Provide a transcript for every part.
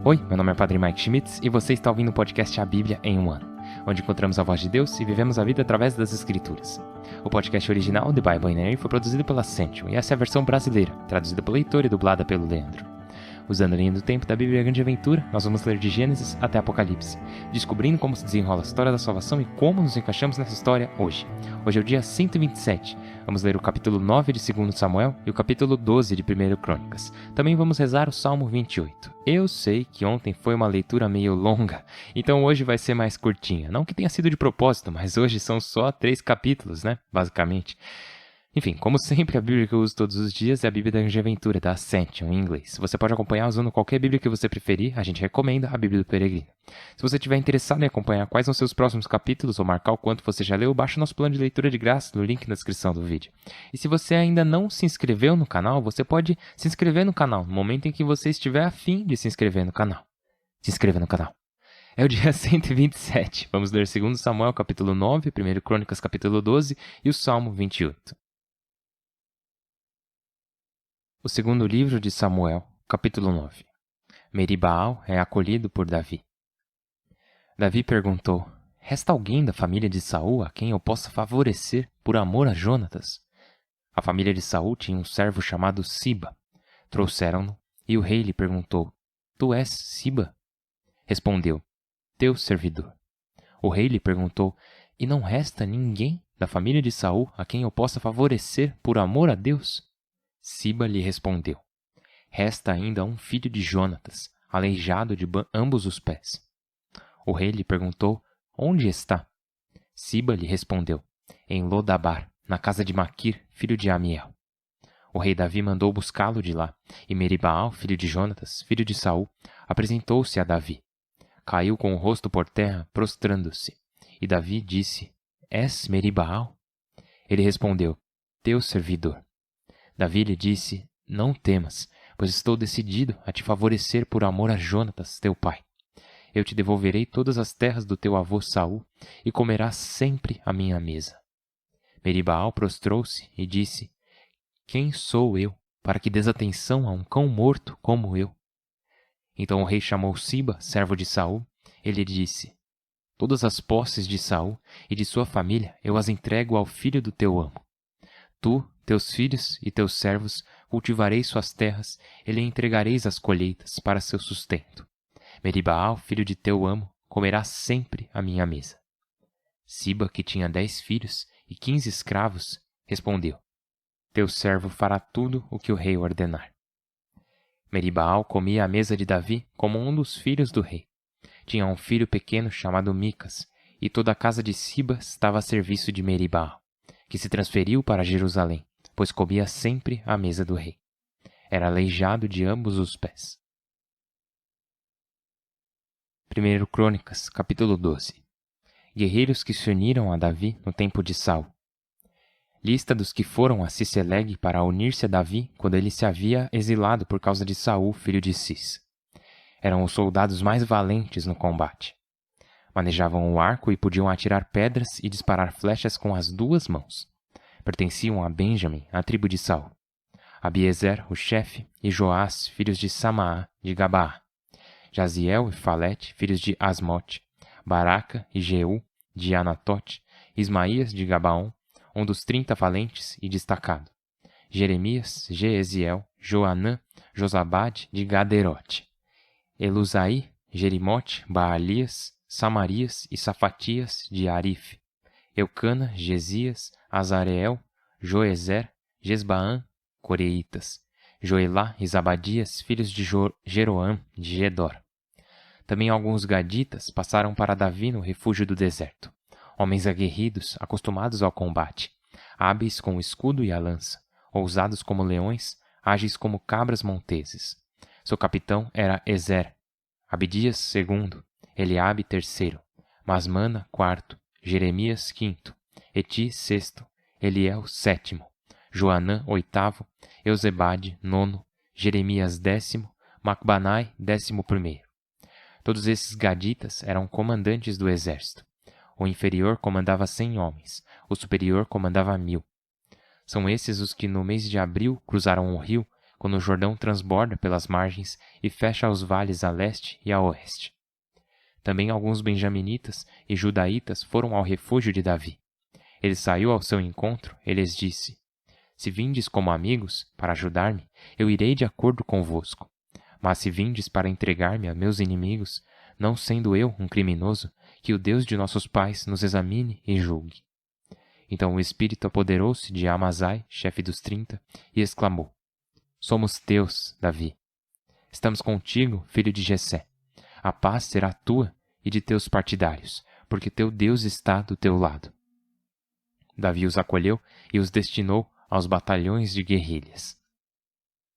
Oi, meu nome é Padre Mike Schmitz e você está ouvindo o podcast A Bíblia em um Ano, onde encontramos a voz de Deus e vivemos a vida através das Escrituras. O podcast original, The Bible in a Year, foi produzido pela Ascension e essa é a versão brasileira, traduzida pelo Heitor e dublada pelo Leandro. Usando a linha do tempo da Bíblia Grande Aventura, nós vamos ler de Gênesis até Apocalipse, descobrindo como se desenrola a história da salvação e como nos encaixamos nessa história hoje. Hoje é o dia 127. Vamos ler o capítulo 9 de 2 Samuel e o capítulo 12 de 1 Crônicas. Também vamos rezar o Salmo 28. Eu sei que ontem foi uma leitura meio longa, então hoje vai ser mais curtinha. Não que tenha sido de propósito, mas hoje são só 3 capítulos, basicamente. Enfim, como sempre, a Bíblia que eu uso todos os dias é a Bíblia da Grande Aventura, da Ascension, em inglês. Você pode acompanhar usando qualquer Bíblia que você preferir, a gente recomenda a Bíblia do Peregrino. Se você estiver interessado em acompanhar quais são seus próximos capítulos ou marcar o quanto você já leu, baixe nosso plano de leitura de graça no link na descrição do vídeo. E se você ainda não se inscreveu no canal, você pode se inscrever no canal no momento em que você estiver a fim de se inscrever no canal. Se inscreva no canal. É o dia 127. Vamos ler 2 Samuel, capítulo 9, 1 Crônicas, capítulo 12 e o Salmo 28. O segundo livro de Samuel, capítulo 9. Meribaal é acolhido por Davi. Davi perguntou: resta alguém da família de Saul a quem eu possa favorecer por amor a Jonatas? A família de Saul tinha um servo chamado Siba. Trouxeram-no e o rei lhe perguntou: tu és Siba? Respondeu: teu servidor. O rei lhe perguntou: e não resta ninguém da família de Saul a quem eu possa favorecer por amor a Deus? Siba lhe respondeu: resta ainda um filho de Jonatas, aleijado de ambos os pés. O rei lhe perguntou: onde está? Siba lhe respondeu: em Lodabar, na casa de Maquir, filho de Amiel. O rei Davi mandou buscá-lo de lá, e Meribaal, filho de Jonatas, filho de Saul, apresentou-se a Davi. Caiu com o rosto por terra, prostrando-se. E Davi disse: és Meribaal? Ele respondeu: teu servidor. Davi lhe disse: não temas, pois estou decidido a te favorecer por amor a Jonatas, teu pai. Eu te devolverei todas as terras do teu avô Saul, e comerás sempre à minha mesa. Meribaal prostrou-se e disse: quem sou eu, para que des atenção a um cão morto como eu? Então o rei chamou Siba, servo de Saul. Ele disse: todas as posses de Saul e de sua família eu as entrego ao filho do teu amo. Tu, teus filhos e teus servos cultivareis suas terras e lhe entregareis as colheitas para seu sustento. Meribaal, filho de teu amo, comerá sempre à minha mesa. Siba, que tinha 10 filhos e 15 escravos, respondeu: teu servo fará tudo o que o rei ordenar. Meribaal comia à mesa de Davi como um dos filhos do rei. Tinha um filho pequeno chamado Micas, e toda a casa de Siba estava a serviço de Meribaal, que se transferiu para Jerusalém, pois comia sempre à mesa do rei. Era aleijado de ambos os pés. 1 Crônicas, capítulo 12. Guerreiros que se uniram a Davi no tempo de Saul. Lista dos que foram a Ciceleg para unir-se a Davi quando ele se havia exilado por causa de Saul, filho de Cis. Eram os soldados mais valentes no combate. Manejavam o arco e podiam atirar pedras e disparar flechas com as 2 mãos. Pertenciam a Benjamim, a tribo de Saul. Abiezer, o chefe, e Joás, filhos de Samaá, de Gabaá. Jaziel e Falete, filhos de Asmote. Baraca e Jeú, de Anatote. Ismaías, de Gabaon, um dos 30 valentes e destacado. Jeremias, Jeeziel, Joanã, Josabade, de Gaderote. Elusaí, Jerimote, Baalias, Samarias e Safatias, de Arife. Eucana, Gesias, Azareel, Joezer, Gesbaã, Coreitas. Joelá e Zabadias, filhos de Jeroam, de Gedor. Também alguns gaditas passaram para Davi no refúgio do deserto. Homens aguerridos, acostumados ao combate, hábeis com o escudo e a lança, ousados como leões, ágeis como cabras monteses. Seu capitão era Ezer, Abdias segundo, Eliabe terceiro, Masmana quarto, Jeremias quinto, Eti sexto, Eliel sétimo, Joanã oitavo, Eusebade nono, Jeremias 10º, Macbanai 11º. Todos esses gaditas eram comandantes do exército. O inferior comandava 100 homens, o superior comandava 1000. São esses os que no mês de abril cruzaram o rio quando o Jordão transborda pelas margens e fecha os vales a leste e a oeste. Também alguns benjaminitas e judaítas foram ao refúgio de Davi. Ele saiu ao seu encontro e lhes disse: Se vindes como amigos, para ajudar-me, eu irei de acordo convosco. Mas se vindes para entregar-me a meus inimigos, não sendo eu um criminoso, que o Deus de nossos pais nos examine e julgue. Então o Espírito apoderou-se de Amazai, chefe dos 30, e exclamou: Somos teus, Davi. Estamos contigo, filho de Jessé. A paz será tua e de teus partidários, porque teu Deus está do teu lado. Davi os acolheu e os destinou aos batalhões de guerrilhas.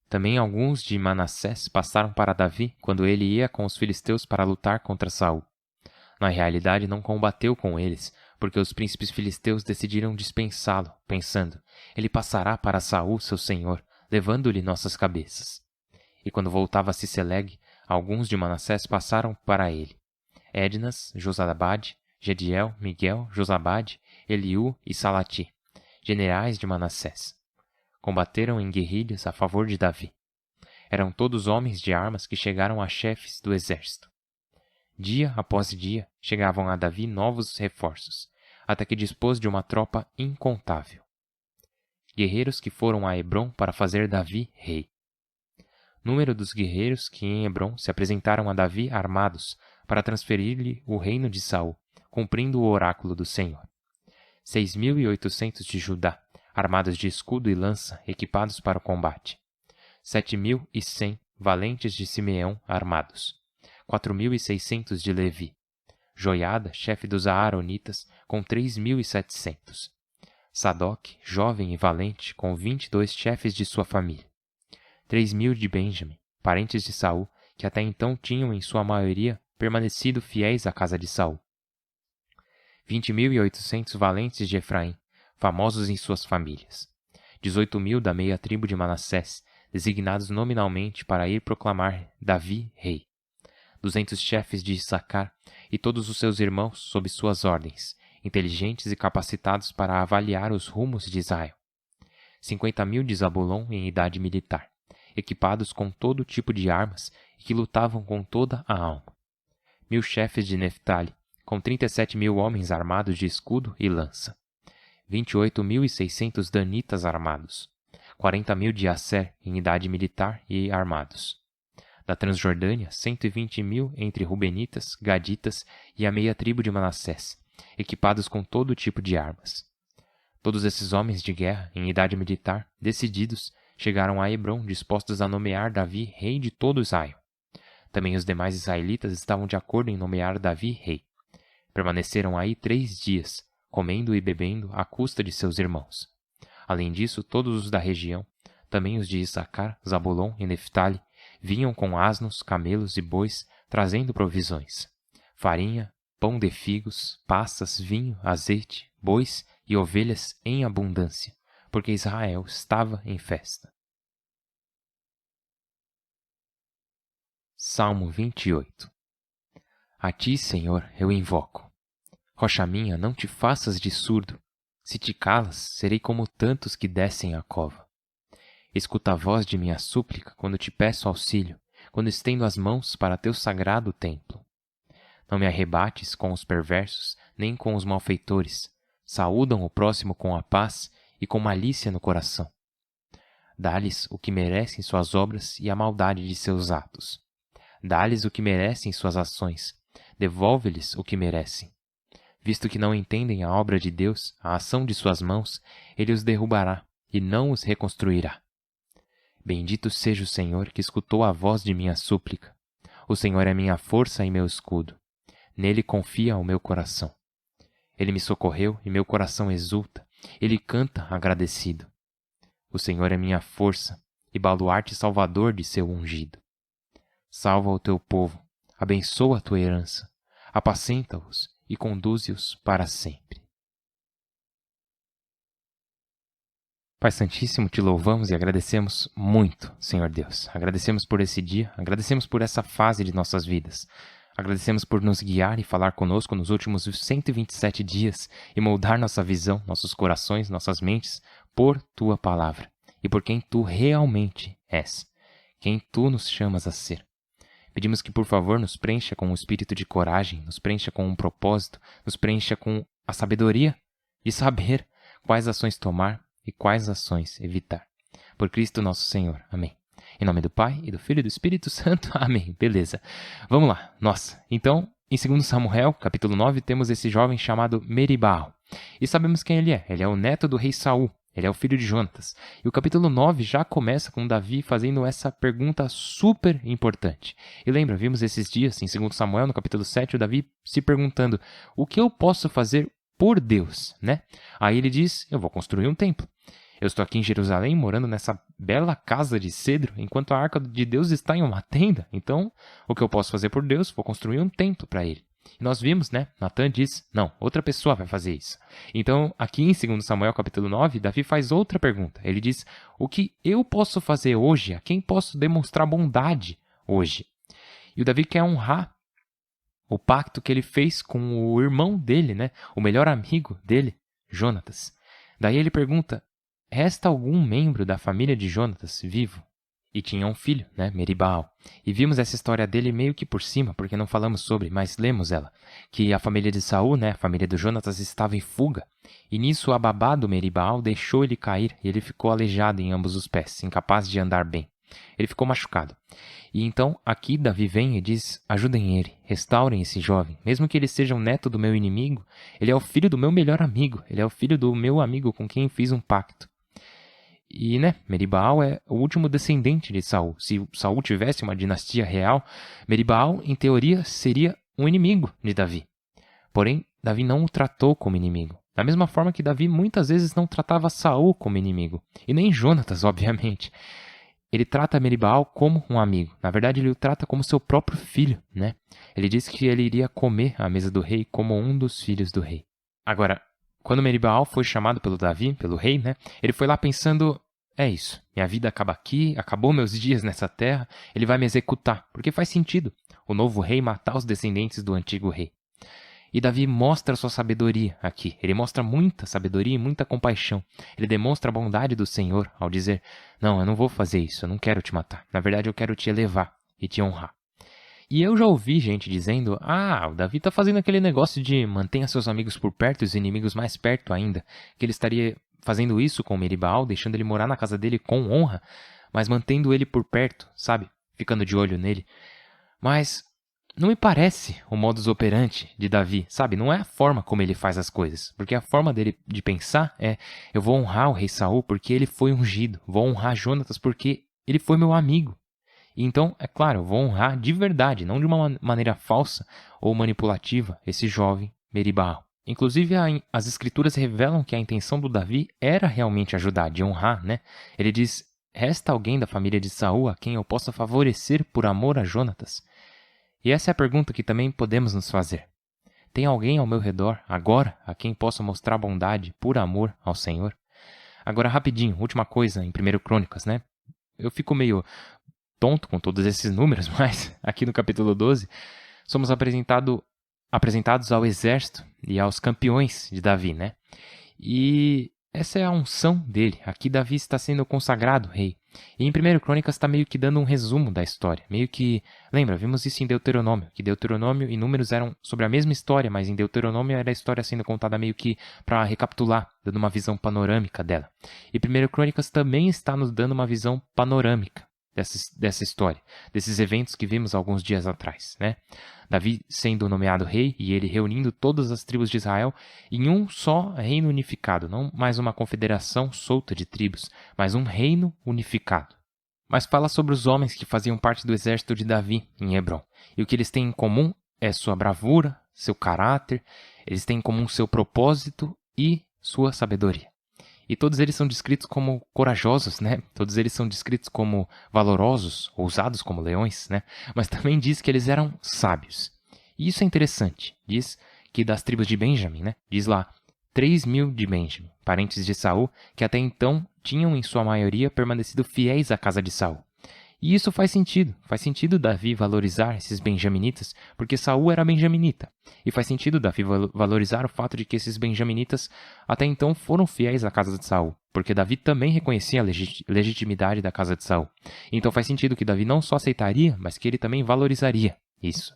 Também alguns de Manassés passaram para Davi quando ele ia com os filisteus para lutar contra Saul. Na realidade, não combateu com eles, porque os príncipes filisteus decidiram dispensá-lo, pensando: ele passará para Saul, seu senhor, levando-lhe nossas cabeças. E quando voltava a Ciceleg, alguns de Manassés passaram para ele: Ednas, Josabade, Gediel, Miguel, Josabade, Eliú e Salati, generais de Manassés. Combateram em guerrilhas a favor de Davi. Eram todos homens de armas que chegaram a chefes do exército. Dia após dia, chegavam a Davi novos reforços, até que dispôs de uma tropa incontável. Guerreiros que foram a Hebrom para fazer Davi rei. Número dos guerreiros que em Hebrom se apresentaram a Davi armados para transferir-lhe o reino de Saul, cumprindo o oráculo do Senhor. 6.800 de Judá, armados de escudo e lança, equipados para o combate. 7.100 valentes de Simeão armados. 4.600 de Levi. Joiada, chefe dos Aaronitas, com 3.700. Sadoc, jovem e valente, com 22 chefes de sua família. 3.000 de Benjamim, parentes de Saul, que até então tinham em sua maioria permanecido fiéis à casa de Saul. 20.800 valentes de Efraim, famosos em suas famílias. 18.000 da meia tribo de Manassés, designados nominalmente para ir proclamar Davi rei. 200 chefes de Issacar e todos os seus irmãos sob suas ordens, inteligentes e capacitados para avaliar os rumos de Israel. 50.000 de Zabulon em idade militar, equipados com todo tipo de armas e que lutavam com toda a alma. 1.000 chefes de Neftali, com 37.000 homens armados de escudo e lança. 28.600 danitas armados. 40.000 de Asser em idade militar e armados. Da Transjordânia, 120.000 entre Rubenitas, Gaditas e a meia tribo de Manassés, equipados com todo tipo de armas. Todos esses homens de guerra, em idade militar, decididos, chegaram a Hebrom dispostos a nomear Davi rei de todo Israel. Também os demais israelitas estavam de acordo em nomear Davi rei. Permaneceram aí 3 dias, comendo e bebendo à custa de seus irmãos. Além disso, todos os da região, também os de Issacar, Zabulon e Neftali, vinham com asnos, camelos e bois, trazendo provisões: farinha, pão de figos, passas, vinho, azeite, bois e ovelhas em abundância, porque Israel estava em festa. Salmo 28. A ti, Senhor, eu invoco. Rocha minha, não te faças de surdo. Se te calas, serei como tantos que descem à cova. Escuta a voz de minha súplica quando te peço auxílio, quando estendo as mãos para teu sagrado templo. Não me arrebates com os perversos, nem com os malfeitores. Saúdam o próximo com a paz e com malícia no coração. Dá-lhes o que merecem suas obras e a maldade de seus atos. Dá-lhes o que merecem suas ações. Devolve-lhes o que merecem. Visto que não entendem a obra de Deus, a ação de suas mãos, ele os derrubará e não os reconstruirá. Bendito seja o Senhor que escutou a voz de minha súplica. O Senhor é minha força e meu escudo. Nele confia o meu coração. Ele me socorreu e meu coração exulta. Ele canta agradecido. O Senhor é minha força e baluarte salvador de seu ungido. Salva o teu povo, abençoa a tua herança, apacenta-os e conduze-os para sempre. Pai Santíssimo, te louvamos e agradecemos muito, Senhor Deus. Agradecemos por esse dia, agradecemos por essa fase de nossas vidas. Agradecemos por nos guiar e falar conosco nos últimos 127 dias e moldar nossa visão, nossos corações, nossas mentes por Tua Palavra e por quem Tu realmente és, quem tu nos chamas a ser. Pedimos que, por favor, nos preencha com um espírito de coragem, nos preencha com um propósito, nos preencha com a sabedoria de saber quais ações tomar e quais ações evitar. Por Cristo nosso Senhor. Amém. Em nome do Pai, e do Filho e do Espírito Santo. Amém. Beleza. Vamos lá. Nossa. Então, em 2 Samuel, capítulo 9, temos esse jovem chamado Meribaal. E sabemos quem ele é. Ele é o neto do rei Saul. Ele é o filho de Jonatas. E o capítulo 9 já começa com Davi fazendo essa pergunta super importante. E lembra, vimos esses dias, em 2 Samuel, no capítulo 7, o Davi se perguntando: o que eu posso fazer por Deus, né? Aí ele diz: eu vou construir um templo. Eu estou aqui em Jerusalém, morando nessa bela casa de cedro, enquanto a arca de Deus está em uma tenda. Então, o que eu posso fazer por Deus? Vou construir um templo para ele. E nós vimos, né? Natan diz: não, outra pessoa vai fazer isso. Então, aqui em 2 Samuel, capítulo 9, Davi faz outra pergunta. Ele diz: o que eu posso fazer hoje? A quem posso demonstrar bondade hoje? E o Davi quer honrar o pacto que ele fez com o irmão dele, né? O melhor amigo dele, Jonatas. Daí ele pergunta: resta algum membro da família de Jonatas vivo? E tinha um filho, né, Meribaal. E vimos essa história dele meio que por cima, porque não falamos sobre, mas lemos ela. Que a família de Saul, né, a família do Jonatas, estava em fuga. E nisso a babá do Meribaal deixou ele cair e ele ficou aleijado em ambos os pés, incapaz de andar bem. Ele ficou machucado. E então aqui Davi vem e diz: ajudem ele, restaurem esse jovem. Mesmo que ele seja um neto do meu inimigo, ele é o filho do meu melhor amigo. Ele é o filho do meu amigo com quem fiz um pacto. E, né, Meribaal é o último descendente de Saul. Se Saul tivesse uma dinastia real, Meribaal, em teoria, seria um inimigo de Davi. Porém, Davi não o tratou como inimigo. Da mesma forma que Davi muitas vezes não tratava Saul como inimigo. E nem Jonatas, obviamente. Ele trata Meribaal como um amigo. Na verdade, ele o trata como seu próprio filho, né? Ele diz que ele iria comer à mesa do rei como um dos filhos do rei. Agora, quando Meribaal foi chamado pelo Davi, pelo rei, né? Ele foi lá pensando: é isso, minha vida acaba aqui, acabou meus dias nessa terra, ele vai me executar, porque faz sentido o novo rei matar os descendentes do antigo rei. E Davi mostra sua sabedoria aqui. Ele mostra muita sabedoria e muita compaixão. Ele demonstra a bondade do Senhor ao dizer: não, eu não vou fazer isso, eu não quero te matar. Na verdade, eu quero te elevar e te honrar. E eu já ouvi gente dizendo: o Davi está fazendo aquele negócio de mantenha seus amigos por perto e os inimigos mais perto ainda. Que ele estaria fazendo isso com Meribaal, deixando ele morar na casa dele com honra, mas mantendo ele por perto, sabe? Ficando de olho nele. Mas não me parece o modus operandi de Davi, sabe? Não é a forma como ele faz as coisas. Porque a forma dele de pensar é: eu vou honrar o rei Saul porque ele foi ungido. Vou honrar Jonatas porque ele foi meu amigo. Então, é claro, eu vou honrar de verdade, não de uma maneira falsa ou manipulativa, esse jovem Meribaal. Inclusive, as escrituras revelam que a intenção do Davi era realmente ajudar, de honrar, né? Ele diz: resta alguém da família de Saul a quem eu possa favorecer por amor a Jonatas? E essa é a pergunta que também podemos nos fazer. Tem alguém ao meu redor, agora, a quem possa mostrar bondade por amor ao Senhor? Agora, rapidinho, última coisa, em 1 Crônicas, né? Eu fico meio tonto com todos esses números, mas aqui no capítulo 12 somos apresentados ao exército e aos campeões de Davi, né? E essa é a unção dele. Aqui Davi está sendo consagrado rei. E em 1 Crônicas está meio que dando um resumo da história. Meio que, lembra, vimos isso em Deuteronômio, que Deuteronômio e Números eram sobre a mesma história, mas em Deuteronômio era a história sendo contada meio que para recapitular, dando uma visão panorâmica dela. E 1 Crônicas também está nos dando uma visão panorâmica dessa história, desses eventos que vimos alguns dias atrás, né? Davi sendo nomeado rei e ele reunindo todas as tribos de Israel em um só reino unificado, não mais uma confederação solta de tribos, mas um reino unificado. Mas fala sobre os homens que faziam parte do exército de Davi em Hebrom. E o que eles têm em comum é sua bravura, seu caráter, eles têm em comum seu propósito e sua sabedoria. E todos eles são descritos como corajosos, né? Todos eles são descritos como valorosos, ousados como leões, né? Mas também diz que eles eram sábios. E isso é interessante. Diz que das tribos de Benjamim, né? Diz lá, 3.000 de Benjamim, parentes de Saul, que até então tinham em sua maioria permanecido fiéis à casa de Saul. E isso faz sentido Davi valorizar esses benjaminitas, porque Saul era benjaminita. E faz sentido Davi valorizar o fato de que esses benjaminitas até então foram fiéis à casa de Saul, porque Davi também reconhecia a legitimidade da casa de Saul. Então faz sentido que Davi não só aceitaria, mas que ele também valorizaria isso.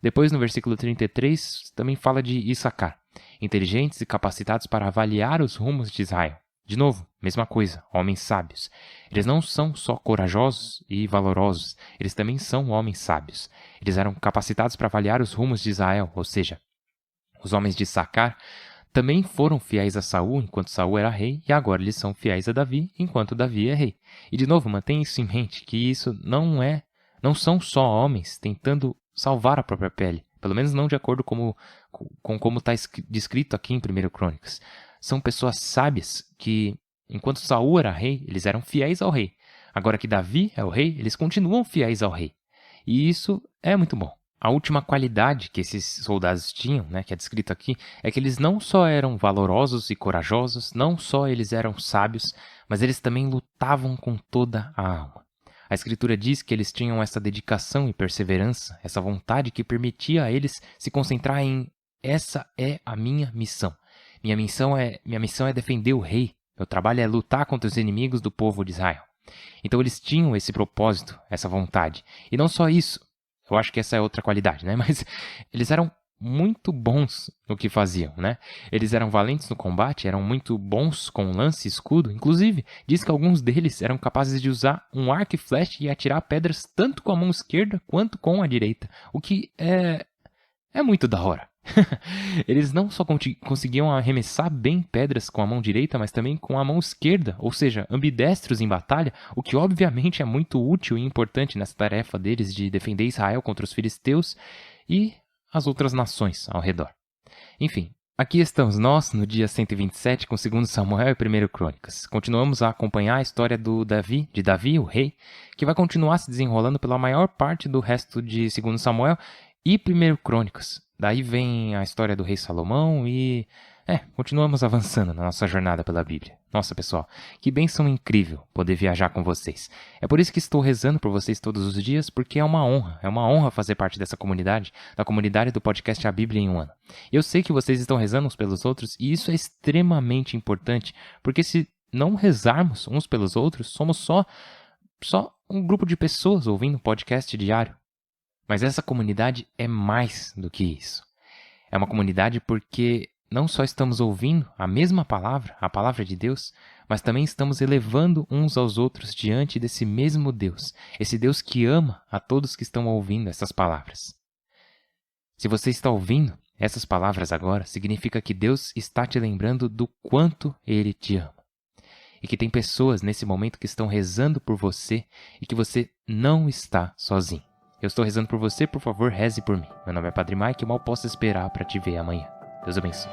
Depois, no versículo 33, também fala de Issacar, inteligentes e capacitados para avaliar os rumos de Israel. De novo, mesma coisa, homens sábios. Eles não são só corajosos e valorosos, eles também são homens sábios. Eles eram capacitados para avaliar os rumos de Israel, ou seja, os homens de Issacar também foram fiéis a Saul enquanto Saul era rei, e agora eles são fiéis a Davi enquanto Davi é rei. E de novo, mantenha isso em mente, que isso não são só homens tentando salvar a própria pele, pelo menos não de acordo com como está descrito aqui em 1 Crônicas. São pessoas sábias que, enquanto Saul era rei, eles eram fiéis ao rei. Agora que Davi é o rei, eles continuam fiéis ao rei. E isso é muito bom. A última qualidade que esses soldados tinham, que é descrito aqui, é que eles não só eram valorosos e corajosos, não só eles eram sábios, mas eles também lutavam com toda a alma. A Escritura diz que eles tinham essa dedicação e perseverança, essa vontade que permitia a eles se concentrar em essa é a minha missão. Minha missão é defender o rei. Meu trabalho é lutar contra os inimigos do povo de Israel. Então eles tinham esse propósito, essa vontade. E não só isso. Eu acho que essa é outra qualidade, Mas eles eram muito bons no que faziam, Eles eram valentes no combate, eram muito bons com lance e escudo. Inclusive, diz que alguns deles eram capazes de usar um arco e flecha e atirar pedras tanto com a mão esquerda quanto com a direita. O que é muito da hora. Eles não só conseguiam arremessar bem pedras com a mão direita, mas também com a mão esquerda, ou seja, ambidestros em batalha, o que obviamente é muito útil e importante nessa tarefa deles de defender Israel contra os filisteus e as outras nações ao redor. Enfim, aqui estamos nós no dia 127 com 2 Samuel e 1 Crônicas. Continuamos a acompanhar a história de Davi, o rei, que vai continuar se desenrolando pela maior parte do resto de 2 Samuel e 1 Crônicas. Daí vem a história do rei Salomão e... continuamos avançando na nossa jornada pela Bíblia. Nossa, pessoal, que bênção incrível poder viajar com vocês. É por isso que estou rezando por vocês todos os dias, porque é uma honra fazer parte dessa comunidade, da comunidade do podcast A Bíblia em um Ano. Eu sei que vocês estão rezando uns pelos outros e isso é extremamente importante, porque se não rezarmos uns pelos outros, somos só um grupo de pessoas ouvindo podcast diário. Mas essa comunidade é mais do que isso. É uma comunidade porque não só estamos ouvindo a mesma palavra, a palavra de Deus, mas também estamos elevando uns aos outros diante desse mesmo Deus, esse Deus que ama a todos que estão ouvindo essas palavras. Se você está ouvindo essas palavras agora, significa que Deus está te lembrando do quanto Ele te ama. E que tem pessoas nesse momento que estão rezando por você e que você não está sozinho. Eu estou rezando por você, por favor, reze por mim. Meu nome é Padre Mike e mal posso esperar para te ver amanhã. Deus abençoe.